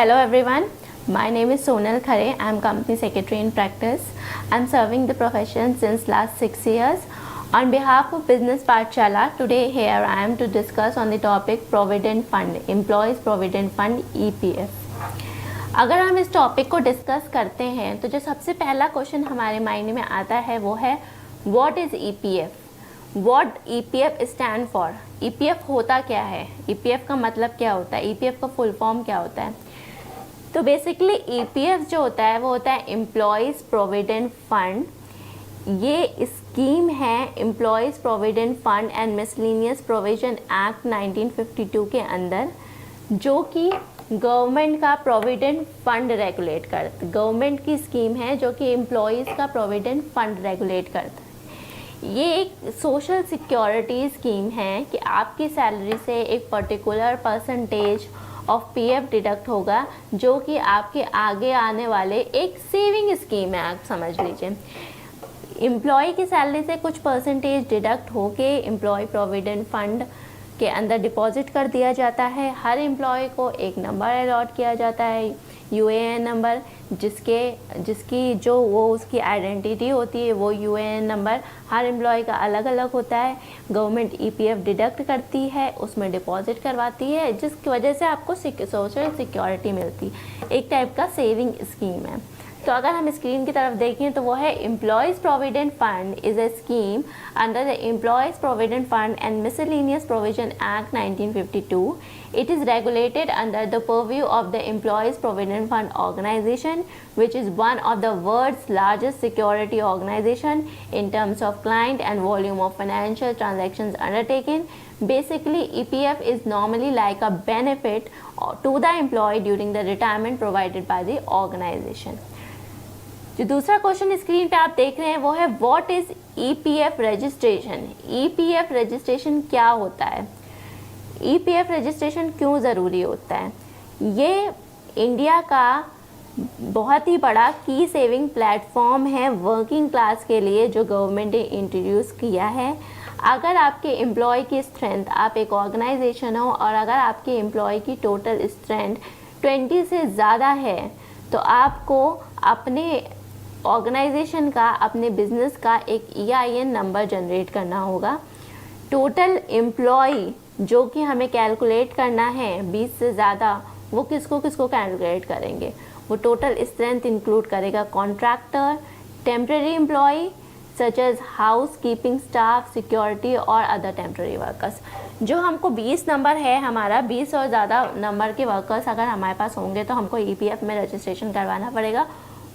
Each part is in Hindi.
Hello everyone, my name is Sonal Khare. I am Company Secretary in practice. I am serving the profession since last 6 years. On behalf of Business Pathshala, today here I am to discuss on the topic Provident Fund, Employees Provident Fund EPF. अगर हम इस टॉपिक को डिस्कस करते हैं तो जो सबसे पहला क्वेश्चन हमारे माइंड में आता है वो है what is EPF? What EPF stand for? EPF होता क्या है? EPF का मतलब क्या होता है? EPF का फुल फॉर्म क्या होता है? तो बेसिकली EPF जो होता है वो होता है एम्प्लॉयज़ प्रोविडेंट फंड। ये स्कीम है employees provident fund and miscellaneous provision act 1952 के अंदर, जो कि गवर्नमेंट का प्रोविडेंट फंड रेगुलेट करता है। गवर्नमेंट की स्कीम है जो कि एम्प्लॉयज़ का प्रोविडेंट फंड रेगुलेट करता है। ये एक सोशल सिक्योरिटी स्कीम है कि आपकी सैलरी से एक particular percentage of PF deduct होगा, जो कि आपके आगे आने वाले एक सेविंग स्कीम है, आप समझ लीजिए। एम्प्लॉय की सैलरी से कुछ परसेंटेज डिडक्ट होके एम्प्लॉय प्रोविडेंट फंड के अंदर डिपॉजिट कर दिया जाता है। हर एम्प्लॉय को एक नंबर अलॉट किया जाता है, UAN नंबर, जिसकी जो वो उसकी आइडेंटिटी होती है, वो UAN नंबर हर एम्प्लॉय का अलग अलग होता है। गवर्नमेंट EPF डिडक्ट करती है, उसमें डिपॉजिट करवाती है, जिसकी वजह से आपको सोशल सिक्योरिटी मिलती है। एक टाइप का सेविंग स्कीम है। तो अगर हम स्क्रीन की तरफ देखें तो वो है employees provident fund is a scheme under the employees provident fund and miscellaneous provision act 1952. It is regulated under the purview of the Employees Provident Fund Organization, which is one of the world's largest security organization in terms of client and volume of financial transactions undertaken. Basically, EPF is normally like a benefit to the employee during the retirement provided by the organization. जो दूसरा क्वेश्चन स्क्रीन पे आप देख रहे हैं वो है what is EPF registration? EPF registration क्या होता है? EPF रजिस्ट्रेशन क्यों ज़रूरी होता है? ये इंडिया का बहुत ही बड़ा की सेविंग प्लेटफॉर्म है वर्किंग क्लास के लिए, जो गवर्नमेंट ने इंट्रोड्यूस किया है। अगर आपके एम्प्लॉय की स्ट्रेंथ, आप एक ऑर्गेनाइजेशन हो और अगर आपके एम्प्लॉय की टोटल स्ट्रेंथ 20 से ज़्यादा है, तो आपको अपने ऑर्गेनाइजेशन का, अपने बिजनेस का एक EIN नंबर जनरेट करना होगा। टोटल एम्प्लॉय जो कि हमें कैलकुलेट करना है 20 से ज़्यादा, वो किसको किसको कैलकुलेट करेंगे? वो टोटल स्ट्रेंथ इंक्लूड करेगा contractor, temporary employ such as house keeping staff, security और अदर टेम्प्रेरी वर्कर्स। जो हमको 20 नंबर है, हमारा 20 और ज़्यादा नंबर के वर्कर्स अगर हमारे पास होंगे तो हमको EPF में रजिस्ट्रेशन करवाना पड़ेगा।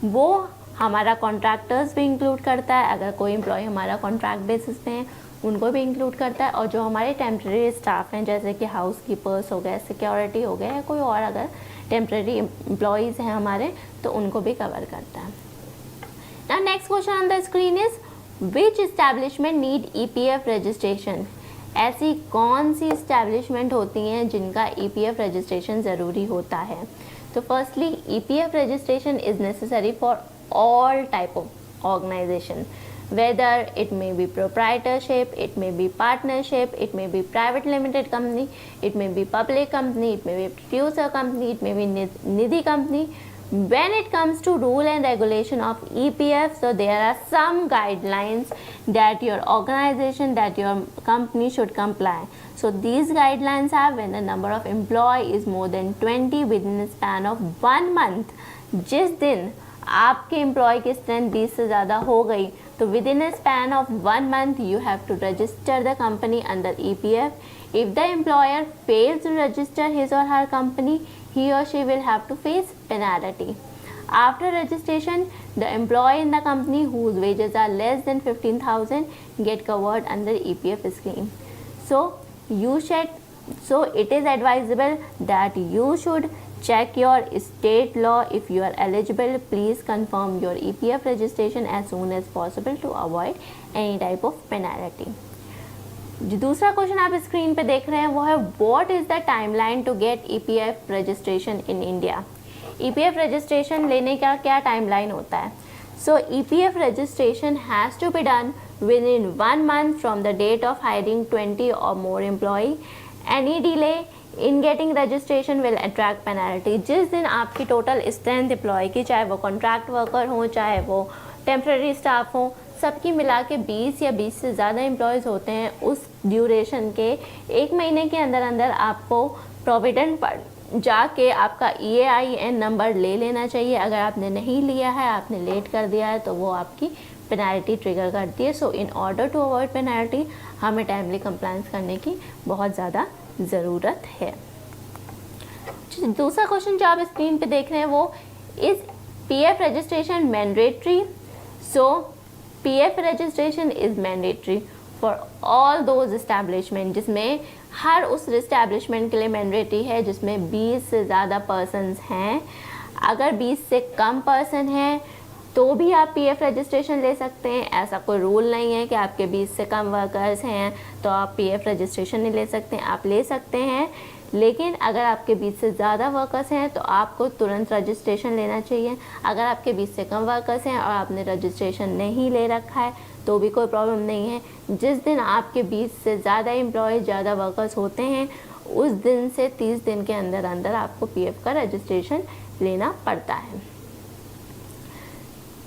वो हमारा कॉन्ट्रैक्टर्स भी इंक्लूड करता है, अगर कोई एम्प्लॉय हमारा कॉन्ट्रैक्ट बेसिस पे हैं उनको भी इंक्लूड करता है, और जो हमारे टेम्प्रेरी स्टाफ हैं जैसे कि हाउस कीपर्स हो गए, सिक्योरिटी हो गए, कोई और अगर टेम्प्रेरी एम्प्लॉयज़ हैं हमारे तो उनको भी कवर करता है। Now next question on the screen is which establishment need EPF registration? ऐसी कौन सी इस्टेब्लिशमेंट होती हैं जिनका EPF रजिस्ट्रेशन ज़रूरी होता है? तो firstly EPF registration is necessary for all type of organization, whether it may be proprietorship, it may be partnership, it may be private limited company, it may be public company, it may be producer company, it may be nidhi company. When it comes to rule and regulation of EPF, so there are some guidelines that your organization, that your company should comply. So these guidelines are when the number of employee is more than 20 within a span of 1 month. जिस दिन आपके एम्प्लॉय की स्ट्रेंथ 20 से ज़्यादा हो गई तो within a span of 1 month you have to register the company under EPF। If the employer fails to register his or her company, he or she will have to face penalty. After registration, the employee in the company whose wages are less than 15,000 get covered under EPF scheme. So it is advisable that you should check your state law. If you are eligible, please confirm your EPF registration as soon as possible to avoid any type of penalty. जो दूसरा क्वेश्चन आप स्क्रीन पे देख रहे हैं वो है what is the timeline to get EPF registration in India? EPF registration लेने का क्या टाइमलाइन होता है? So EPF registration has to be done within 1 month from the date of hiring 20 or more employee. Any delay in getting registration will attract penalty. जिस दिन आपकी टोटल स्ट्रेंथ एम्प्लॉय की, चाहे वो कॉन्ट्रैक्ट वर्कर हो चाहे वो टेम्प्रेरी स्टाफ हो, सबकी मिला के 20 या 20 से ज़्यादा एम्प्लॉयज़ होते हैं, उस ड्यूरेशन के 1 महीने के अंदर अंदर आपको प्रोविडेंट फंड जाके आपका EAIN नंबर ले लेना चाहिए। अगर आपने नहीं लिया है, आपने लेट कर दिया है, तो वो आपकी पेनल्टी ट्रिगर करती है। So in order to avoid penalty हमें टाइमली कंप्लायंस करने की बहुत ज़्यादा ज़रूरत है। दूसरा क्वेश्चन जो आप स्क्रीन पे देख रहे हैं वो is PF registration mandatory. So PF registration is mandatory for all those establishment, जिसमें हर उस इस्टेब्लिशमेंट के लिए मैंडेटरी है जिसमें 20 से ज़्यादा पर्सनस हैं। अगर 20 से कम पर्सन हैं तो भी आप PF रजिस्ट्रेशन ले सकते हैं। ऐसा कोई रूल नहीं है कि आपके 20 से कम वर्कर्स हैं तो आप PF रजिस्ट्रेशन नहीं ले सकते, आप ले सकते हैं। लेकिन अगर आपके 20 से ज़्यादा वर्कर्स हैं तो आपको तुरंत रजिस्ट्रेशन लेना चाहिए। अगर आपके 20 से कम वर्कर्स हैं और आपने रजिस्ट्रेशन नहीं ले रखा है तो भी कोई प्रॉब्लम नहीं है। जिस दिन आपके 20 से ज़्यादा एम्प्लॉयज़, ज़्यादा वर्कर्स होते हैं, उस दिन से 30 दिन के अंदर अंदर आपको PF का रजिस्ट्रेशन लेना पड़ता है।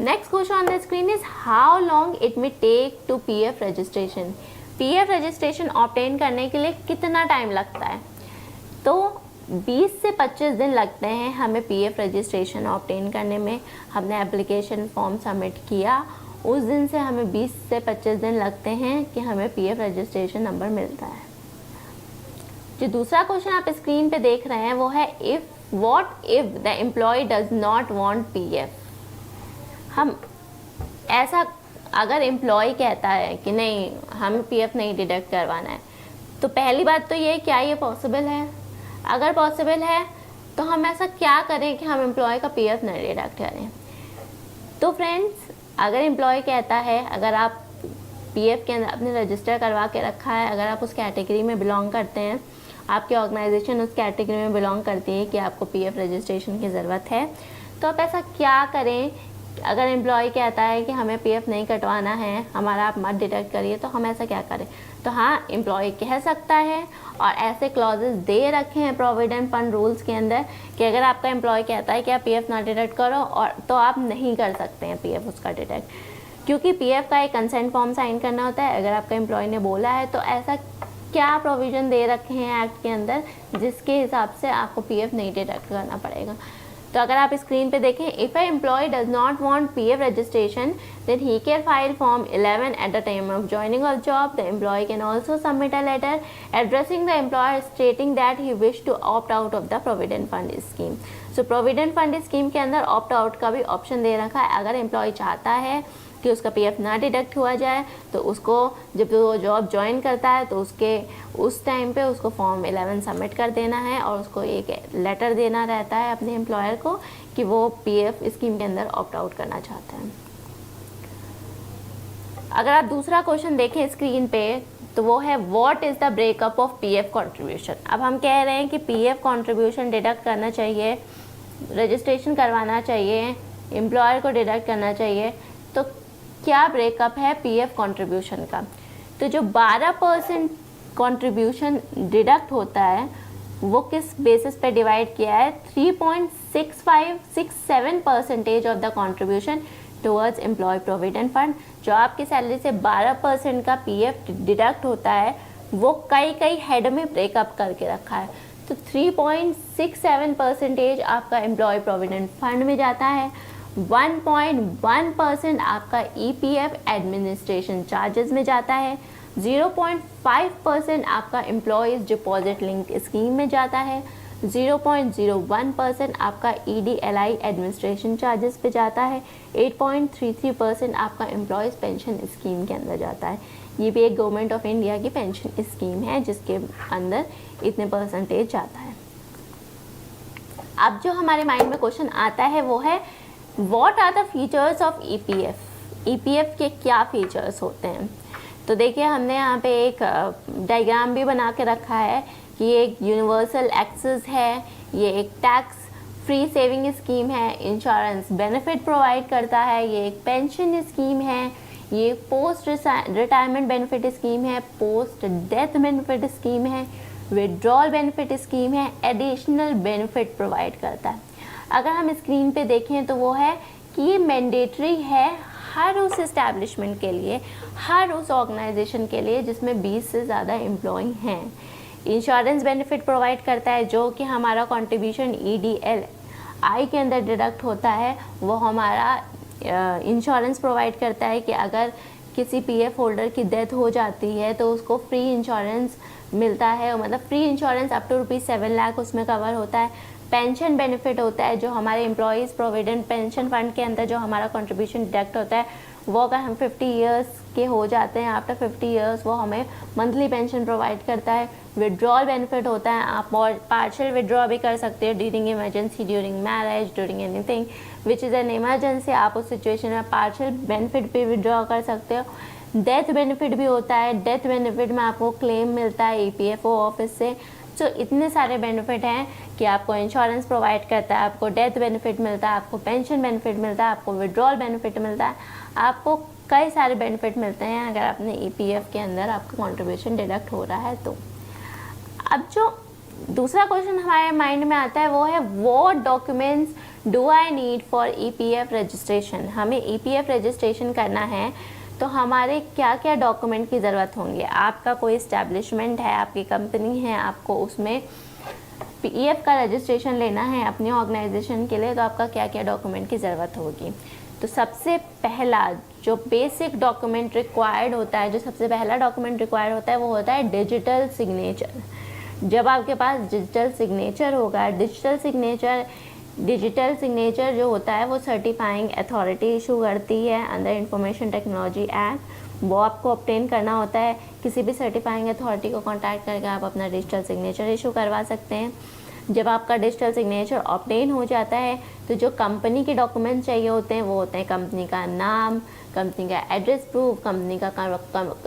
Next question on the screen is how long it may take to PF registration. PF registration obtain करने के लिए कितना टाइम लगता है? तो 20 से 25 दिन लगते हैं हमें PF रजिस्ट्रेशन ऑब्टेन करने में। हमने एप्लीकेशन फॉर्म सबमिट किया, उस दिन से हमें 20 से 25 दिन लगते हैं कि हमें PF रजिस्ट्रेशन नंबर मिलता है। जो दूसरा क्वेश्चन आप स्क्रीन पे देख रहे हैं वो है what if the employ does not want PF। हम ऐसा, अगर एम्प्लॉय कहता है कि नहीं हमें PF नहीं डिडक्ट करवाना है, तो पहली बात तो ये क्या ये पॉसिबल है? अगर पॉसिबल है तो हम ऐसा क्या करें कि हम एम्प्लॉय का PF नहीं डिडक्ट करें? तो फ्रेंड्स, अगर एम्प्लॉय कहता है, अगर आप PF के अंदर अपने रजिस्टर करवा के रखा है, अगर आप उस कैटेगरी में बिलोंग करते हैं, आपकी ऑर्गेनाइजेशन उस कैटेगरी में बिलोंग करती है कि आपको PF रजिस्ट्रेशन की ज़रूरत है, तो आप ऐसा क्या करें? अगर एम्प्लॉय कहता है कि हमें PF नहीं कटवाना है, हमारा आप मत डिडक्ट करिए, तो हम ऐसा क्या करें? तो हाँ, एम्प्लॉय कह सकता है और ऐसे क्लॉजेस दे रखे हैं प्रोविडेंट फंड रूल्स के अंदर कि अगर आपका एम्प्लॉय कहता है कि आप PF ना डिडक्ट करो, और तो आप नहीं कर सकते हैं PF उसका डिडक्ट, क्योंकि PF का एक कंसेंट फॉर्म साइन करना होता है। अगर आपका एम्प्लॉय ने बोला है तो ऐसा क्या प्रोविज़न दे रखे हैं एक्ट के अंदर जिसके हिसाब से आपको PF नहीं डिडक्ट करना पड़ेगा। तो अगर आप स्क्रीन पे देखें, if a employ does not want PF registration then he can file form 11 at the time of joining of job. The employ can also submit a letter addressing the employer stating that he wish to opt out of the provident fund scheme. So provident fund scheme के अंदर ऑप्ट आउट का भी ऑप्शन दे रखा है। अगर एम्प्लॉय चाहता है कि उसका PF ना डिडक्ट हुआ जाए तो उसको, जब वो जॉब ज्वाइन करता है तो उस टाइम पे उसको फॉर्म 11 सबमिट कर देना है और उसको एक लेटर देना रहता है अपने एम्प्लॉयर को कि वो PF स्कीम के अंदर ऑप्ट आउट करना चाहते हैं। अगर आप दूसरा क्वेश्चन देखें स्क्रीन पे तो वो है what is the breakup of PF contribution. अब हम कह रहे हैं कि PF कंट्रीब्यूशन डिडक्ट करना चाहिए, रजिस्ट्रेशन करवाना चाहिए, एम्प्लॉयर को डिडक्ट करना चाहिए, तो क्या ब्रेकअप है PF कंट्रीब्यूशन का? तो जो 12% कंट्रीब्यूशन डिडक्ट होता है वो किस बेसिस पे डिवाइड किया है? 3.6567% of the contribution towards employ provident fund. जो आपकी सैलरी से 12% का PF डिडक्ट होता है वो कई हेड में ब्रेकअप करके रखा है। तो 3.67% आपका एम्प्लॉय प्रोविडेंट फंड में जाता है, 1.1% आपका EPF एडमिनिस्ट्रेशन चार्जेस में जाता है, 0.5% आपका एम्प्लॉयज़ डिपॉजिट लिंक स्कीम में जाता है, 0.01% आपका EDLI एडमिनिस्ट्रेशन चार्जेस पे जाता है, 8.33% आपका एम्प्लॉयज़ पेंशन स्कीम के अंदर जाता है। ये भी एक गवर्नमेंट ऑफ इंडिया की पेंशन स्कीम है जिसके अंदर इतने परसेंटेज जाता है। अब जो हमारे माइंड में क्वेश्चन आता है वो है what are the features of EPF। EPF के क्या फीचर्स होते हैं? तो देखिए, हमने यहाँ पे एक डायग्राम भी बना के रखा है कि ये एक यूनिवर्सल एक्सेस है, ये एक टैक्स फ्री सेविंग स्कीम है, इंश्योरेंस बेनिफिट प्रोवाइड करता है, ये एक पेंशन स्कीम है, ये पोस्ट रिटायरमेंट बेनिफिट स्कीम है, पोस्ट डेथ बेनिफिट स्कीम है, विड्रॉल बेनिफिट स्कीम है, एडिशनल बेनिफिट प्रोवाइड करता है। अगर हम स्क्रीन पे देखें तो वो है कि ये मैंडेटरी है हर उस इस्टेब्लिशमेंट के लिए, हर उस ऑर्गेनाइजेशन के लिए जिसमें 20 से ज़्यादा एम्प्लॉय हैं। इंश्योरेंस बेनिफिट प्रोवाइड करता है, जो कि हमारा कंट्रीब्यूशन EDLI के अंदर डिडक्ट होता है, वो हमारा इंश्योरेंस प्रोवाइड करता है कि अगर किसी PF होल्डर की डेथ हो जाती है तो उसको फ्री इंश्योरेंस मिलता है, मतलब free insurance up to ₹7 lakh उसमें कवर होता है। पेंशन बेनिफिट होता है, जो हमारे एम्प्लॉयज़ प्रोविडेंट पेंशन फंड के अंदर जो हमारा कंट्रीब्यूशन डिडक्ट होता है, वो अगर हम 50 इयर्स के हो जाते हैं, आफ्टर 50 इयर्स वो हमें मंथली पेंशन प्रोवाइड करता है। विड्रॉल बेनिफिट होता है, आप पार्शियल विड्रॉ भी कर सकते हो during emergency, during marriage, during anything which is an emergency, आप उस सिचुएशन में पार्शियल बेनिफिट भी विड्रॉ कर सकते हो। डेथ बेनिफिट भी होता है, डेथ बेनिफिट में आपको क्लेम मिलता है EPFO ऑफिस से। तो इतने सारे बेनिफिट हैं कि आपको इंश्योरेंस प्रोवाइड करता है, आपको डेथ बेनिफिट मिलता है, आपको पेंशन बेनिफिट मिलता है, आपको विड्रॉल बेनिफिट मिलता है, आपको कई सारे बेनिफिट मिलते हैं अगर अपने EPF के अंदर आपका कंट्रीब्यूशन डिडक्ट हो रहा है तो। अब जो दूसरा क्वेश्चन हमारे माइंड में आता है वो है what documents do I need for EPF registration. हमें EPF रजिस्ट्रेशन करना है तो हमारे क्या क्या डॉक्यूमेंट की ज़रूरत होंगे। आपका कोई इस्टेब्लिशमेंट है, आपकी कंपनी है, आपको उसमें PF का रजिस्ट्रेशन लेना है अपनी ऑर्गेनाइजेशन के लिए, तो आपका क्या क्या डॉक्यूमेंट की ज़रूरत होगी। तो सबसे पहला जो बेसिक डॉक्यूमेंट रिक्वायर्ड होता है, जो सबसे पहला डॉक्यूमेंट रिक्वायर्ड होता है वो होता है डिजिटल सिग्नेचर। जब आपके पास डिजिटल सिग्नेचर होगा, डिजिटल सिग्नेचर जो होता है वो सर्टिफाइंग अथॉरिटी इशू करती है अंडर इंफॉर्मेशन टेक्नोलॉजी एक्ट, वो आपको ऑब्टेन करना होता है। किसी भी सर्टिफाइंग अथॉरिटी को कांटेक्ट करके आप अपना डिजिटल सिग्नेचर इशू करवा सकते हैं। जब आपका डिजिटल सिग्नेचर ऑब्टेन हो जाता है तो जो कंपनी के डॉक्यूमेंट चाहिए होते हैं वो होते हैं कंपनी का नाम, कंपनी का एड्रेस प्रूफ, कंपनी का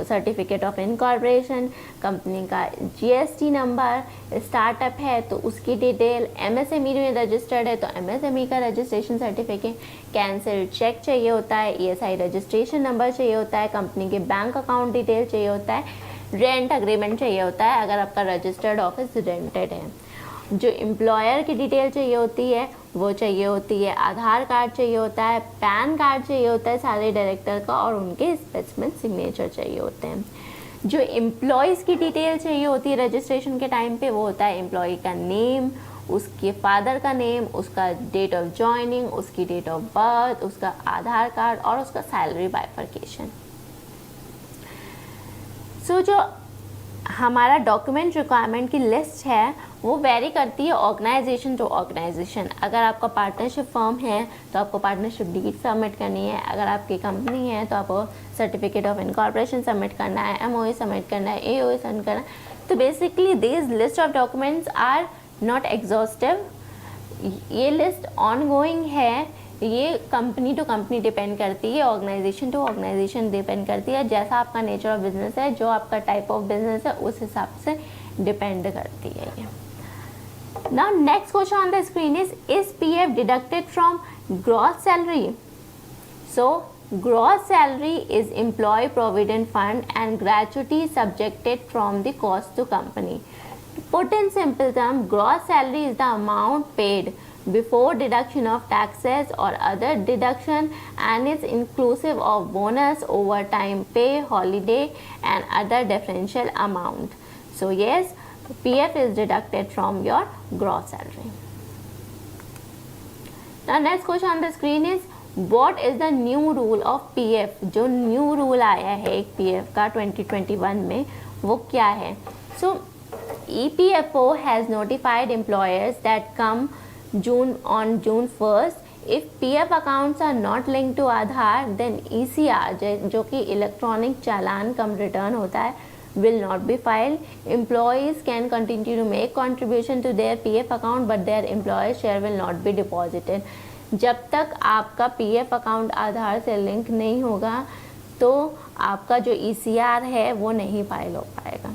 सर्टिफिकेट ऑफ इनकॉर्पोरेशन, कंपनी का GST नंबर, स्टार्टअप है तो उसकी डिटेल, MSME में रजिस्टर्ड है तो MSME का रजिस्ट्रेशन सर्टिफिकेट, कैंसिल चेक चाहिए होता है, ESI रजिस्ट्रेशन नंबर चाहिए होता है, कंपनी के बैंक अकाउंट डिटेल चाहिए होता है, रेंट अग्रीमेंट चाहिए होता है अगर आपका रजिस्टर्ड ऑफिस रेंटेड है, जो एम्प्लॉयर की डिटेल चाहिए होती है वो चाहिए होती है, आधार कार्ड चाहिए होता है, पैन कार्ड चाहिए होता है सारे डायरेक्टर का और उनके स्पेसिफिक सिग्नेचर चाहिए होते हैं। जो एम्प्लॉयज़ की डिटेल चाहिए होती है रजिस्ट्रेशन के टाइम पे वो होता है एम्प्लॉय का नेम, उसके फादर का नेम, उसका डेट ऑफ जॉइनिंग, उसकी डेट ऑफ बर्थ, उसका आधार कार्ड और उसका सैलरी बाइफर्केशन। सो जो हमारा डॉक्यूमेंट रिक्वायरमेंट की लिस्ट है वो वेरी करती है ऑर्गेनाइजेशन टू ऑर्गेनाइजेशन। अगर आपका पार्टनरशिप फर्म है तो आपको पार्टनरशिप डीड सबमिट करनी है, अगर आपकी कंपनी है तो आपको सर्टिफिकेट ऑफ इनकॉर्पोरेशन सबमिट करना है, MOE सबमिट करना है, AOA सबमिट करना है। तो basically this list of documents are not exhaustive, ये लिस्ट ऑन गोइंग है, ये कंपनी टू कंपनी डिपेंड करती है, ऑर्गेनाइजेशन टू ऑर्गेनाइजेशन डिपेंड करती है, जैसा आपका नेचर ऑफ बिजनेस है, जो आपका टाइप ऑफ बिजनेस है उस हिसाब से डिपेंड करती है ये। Now next question on the screen is PF deducted from gross salary? So gross salary is employee provident fund and gratuity subjected from the cost to company. Put in simple term, gross salary is the amount paid before deduction of taxes or other deduction and is inclusive of bonus, overtime pay, holiday and other differential amount. So yes, PF is deducted from your gross salary. Now next question on the screen is what is the new rule of PF? जो new rule आया है एक PF का 2021 में वो क्या है? So EPFO has notified employers that come on June 1st if PF accounts are not linked to Aadhaar then ECR जो कि इलेक्ट्रॉनिक चालान कम रिटर्न होता है will not be filed. Employees can continue to make contribution to their PF account but their employer share will not be deposited. जब तक आपका PF अकाउंट आधार से लिंक नहीं होगा तो आपका जो ECR है वो नहीं फाइल हो पाएगा।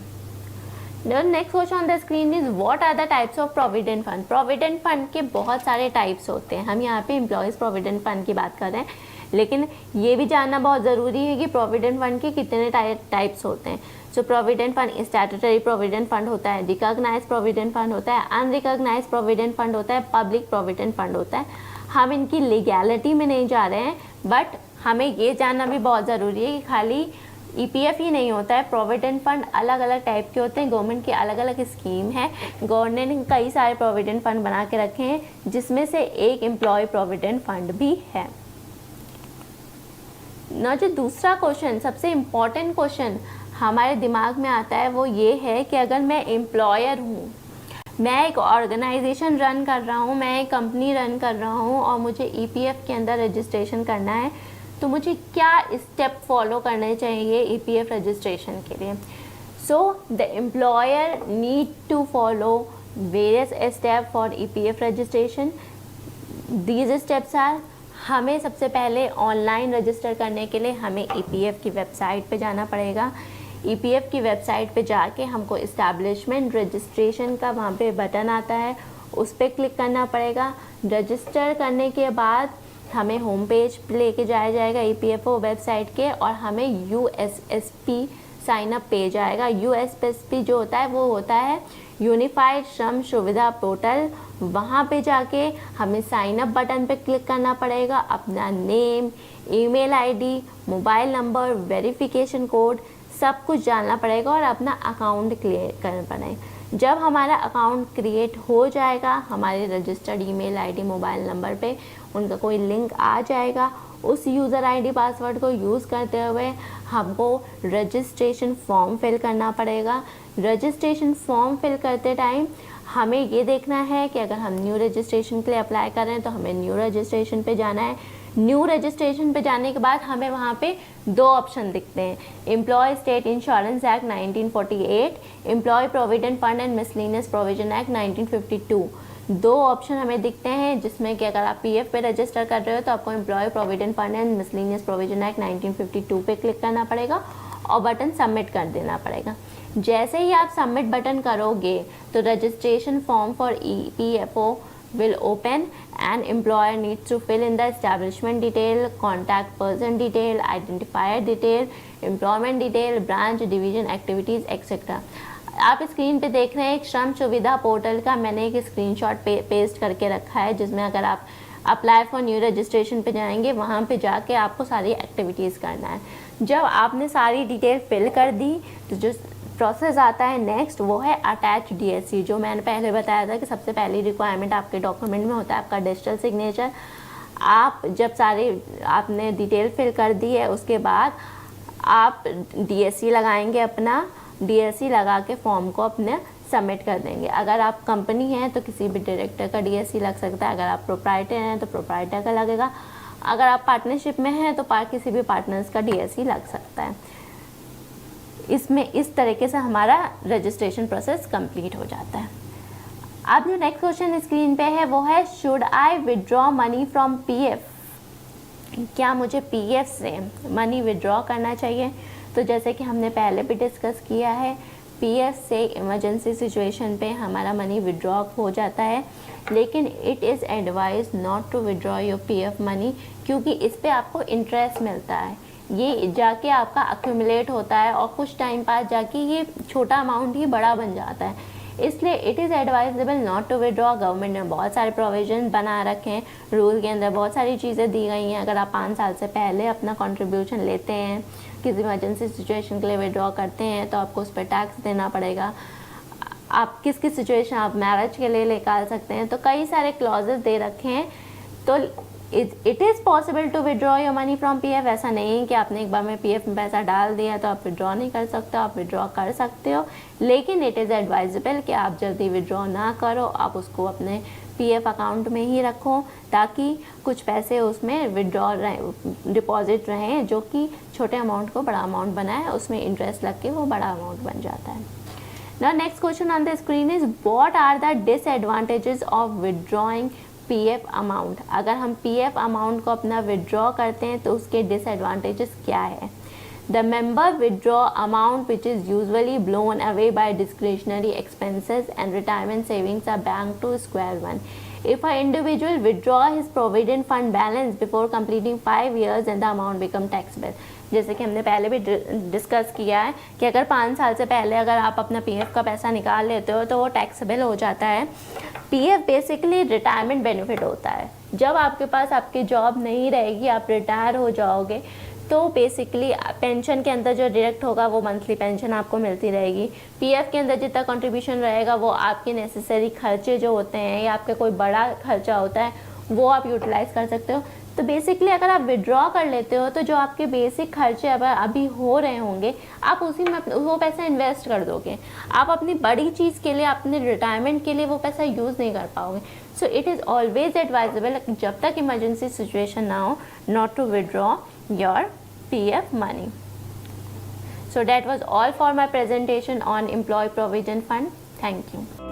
The next question on the screen is what are the types of provident fund? Provident fund के बहुत सारे टाइप्स होते हैं, हम यहाँ पे एम्प्लॉयज़ प्रोविडेंट फंड की बात कर रहे हैं। लेकिन ये भी जानना बहुत ज़रूरी है कि प्रोविडेंट फंड के कितने टाइप्स होते हैं। So provident fund statutory provident fund होता है, रिकॉग्नाइज प्रोविडेंट फंड होता है, अनरिकॉग्नाइज प्रोविडेंट फंड होता है, पब्लिक प्रोविडेंट फंड होता है। हम इनकी लीगैलिटी में नहीं जा रहे हैं, बट हमें ये जानना भी बहुत ज़रूरी है कि खाली ईपीएफ ही नहीं होता है, प्रोविडेंट फंड अलग अलग टाइप के होते हैं। गवर्नमेंट की अलग अलग स्कीम है, गवर्नमेंट ने कई सारे प्रोविडेंट फंड बना के रखे हैं, जिसमें से एक एम्प्लॉय प्रोविडेंट फंड भी है ना। जो दूसरा क्वेश्चन, सबसे इम्पॉर्टेंट क्वेश्चन हमारे दिमाग में आता है, वो ये है कि अगर मैं एम्प्लॉयर हूँ, मैं एक ऑर्गेनाइजेशन रन कर रहा हूँ, मैं एक कंपनी रन कर रहा हूँ और मुझे ईपीएफ के अंदर रजिस्ट्रेशन करना है, तो मुझे क्या स्टेप फॉलो करने चाहिए ईपीएफ रजिस्ट्रेशन के लिए। So the employer need to follow various step for EPF registration. These steps are, हमें सबसे पहले ऑनलाइन रजिस्टर करने के लिए हमें ईपीएफ की वेबसाइट पे जाना पड़ेगा। ईपीएफ की वेबसाइट पे जाके हमको इस्टेब्लिशमेंट रजिस्ट्रेशन का वहाँ पे बटन आता है, उस पर क्लिक करना पड़ेगा। रजिस्टर करने के बाद हमें होम पेज लेके जाया जाएगा ईपीएफओ वेबसाइट के, और हमें यूएसएसपी साइन अप पेज आएगा। यूएसएसपी जो होता है वो होता है यूनिफाइड श्रम सुविधा पोर्टल। वहाँ पे जाके हमें साइन अप बटन पे क्लिक करना पड़ेगा, अपना name, email ID, mobile number, verification code सब कुछ डालना पड़ेगा और अपना अकाउंट क्रिएट करना पड़ेगा। जब हमारा अकाउंट क्रिएट हो जाएगा, हमारे registered email ID, mobile number पे उनका कोई लिंक आ जाएगा, उस यूज़र आईडी पासवर्ड को यूज़ करते हुए हमको रजिस्ट्रेशन फॉर्म फिल करना पड़ेगा। रजिस्ट्रेशन फॉर्म फिल करते टाइम हमें ये देखना है कि अगर हम न्यू रजिस्ट्रेशन के लिए अप्लाई कर रहे हैं तो हमें न्यू रजिस्ट्रेशन पे जाना है। न्यू रजिस्ट्रेशन पे जाने के बाद हमें वहाँ पे दो ऑप्शन दिखते हैं, employ state insurance act 1948, employ provident fund and miscellaneous provision act 1952। दो ऑप्शन हमें दिखते हैं, जिसमें कि अगर आप पीएफ पे रजिस्टर कर रहे हो तो आपको employ provident fund and miscellaneous provision act 1952 पे क्लिक करना पड़ेगा और बटन सबमिट कर देना पड़ेगा। जैसे ही आप सबमिट बटन करोगे तो registration form for EPFO will open and employer needs to fill in the establishment detail, contact person detail, identifier detail, employment detail, branch, division, activities, etc. आप स्क्रीन पे देख रहे हैं एक श्रम सुविधा पोर्टल का मैंने एक स्क्रीनशॉट पेस्ट करके रखा है, जिसमें अगर आप अप्लाई फॉर न्यू रजिस्ट्रेशन पे जाएंगे, वहाँ पे जाके आपको सारी एक्टिविटीज़ करना है। जब आपने सारी डिटेल फिल कर दी तो जो प्रोसेस आता है नेक्स्ट, वो है अटैच डीएससी। जो मैंने पहले बताया था कि सबसे पहली रिक्वायरमेंट आपके डॉक्यूमेंट में होता है आपका डिजिटल सिग्नेचर। आप जब सारे आपने डिटेल फिल कर दी है, उसके बाद आप डीएससी लगाएंगे, अपना डीएससी लगा के फॉर्म को अपने सबमिट कर देंगे। अगर आप कंपनी हैं तो किसी भी डायरेक्टर का डीएससी लग सकता है, अगर आप प्रोप्राइटर हैं तो प्रोप्राइटर का लगेगा, अगर आप पार्टनरशिप में हैं तो किसी भी पार्टनर्स का डीएससी लग सकता है। इसमें इस तरीके से हमारा रजिस्ट्रेशन प्रोसेस कंप्लीट हो जाता है। अब जो नेक्स्ट क्वेश्चन स्क्रीन पे है वो है, should I withdraw money from PF? क्या मुझे पीएफ से मनी विड्रॉ करना चाहिए? तो जैसे कि हमने पहले भी डिस्कस किया है, पीएफ से इमरजेंसी सिचुएशन पे हमारा मनी विड्रॉ हो जाता है, लेकिन it is advise not to withdraw your PF money, क्योंकि इस पे आपको इंटरेस्ट मिलता है। ये जाके आपका अक्यूमुलेट होता है और कुछ टाइम बाद जाके ये छोटा अमाउंट ही बड़ा बन जाता है, इसलिए it is advisable not to withdraw. Government ने बहुत सारे प्रोविजन बना रखे हैं, रूल के अंदर बहुत सारी चीज़ें दी गई हैं। अगर आप 5 साल से पहले अपना कंट्रीब्यूशन लेते हैं, किसी इमरजेंसी सिचुएशन के लिए विड्रॉ करते हैं, तो आपको उस पर टैक्स देना पड़ेगा। आप किस किस सिचुएशन, आप मैरिज के लिए निकाल सकते हैं, तो कई सारे क्लॉजेस दे रखे हैं। तो it is possible to withdraw your money from PF. ऐसा नहीं है कि आपने एक बार में पीएफ में पैसा डाल दिया तो आप विड्रॉ नहीं कर सकते, आप विड्रॉ कर सकते हो, लेकिन इट इज़ एडवाइजेबल कि आप जल्दी विड्रॉ ना करो, आप उसको अपने पीएफ अकाउंट में ही रखो, ताकि कुछ पैसे उसमें विड्रॉ डिपॉजिट रहें, जो कि छोटे अमाउंट को बड़ा अमाउंट बनाए, उसमें इंटरेस्ट लग के वो बड़ा अमाउंट बन जाता है। Now next question on the screen is, what are the disadvantages of withdrawing PF amount? अगर हम पीएफ अमाउंट को अपना विड्रॉ करते हैं तो उसके डिसएडवांटेजेस क्या है? The member withdraw amount which is usually blown away by discretionary expenses and retirement savings are bank to square one. If an individual withdraw his provident fund balance before completing 5 years, then the amount become taxable. जैसे कि हमने पहले भी डिस्कस किया है कि अगर 5 साल से पहले अगर आप अपना पीएफ का पैसा निकाल लेते हो तो वो टैक्सेबल हो जाता है। पीएफ बेसिकली रिटायरमेंट बेनिफिट होता है। जब आपके पास आपकी जॉब नहीं रहेगी, आप रिटायर हो जाओगे, तो बेसिकली पेंशन के अंदर जो डायरेक्ट होगा वो मंथली पेंशन आपको मिलती रहेगी। पीएफ के अंदर जितना कंट्रीब्यूशन रहेगा वो आपके नेसेसरी खर्चे जो होते हैं या आपका कोई बड़ा खर्चा होता है वो आप यूटिलाइज़ कर सकते हो। तो बेसिकली अगर आप विड्रॉ कर लेते हो तो जो आपके बेसिक खर्चे अभी हो रहे होंगे आप उसी में वो पैसा इन्वेस्ट कर दोगे। आप अपनी बड़ी चीज़ के लिए, अपने रिटायरमेंट के लिए वो पैसा यूज़ नहीं कर पाओगे। So it is always advisable, जब तक इमरजेंसी सिचुएशन ना हो, not to withdraw your PF money. So that was all for my presentation on employee provident fund. Thank you.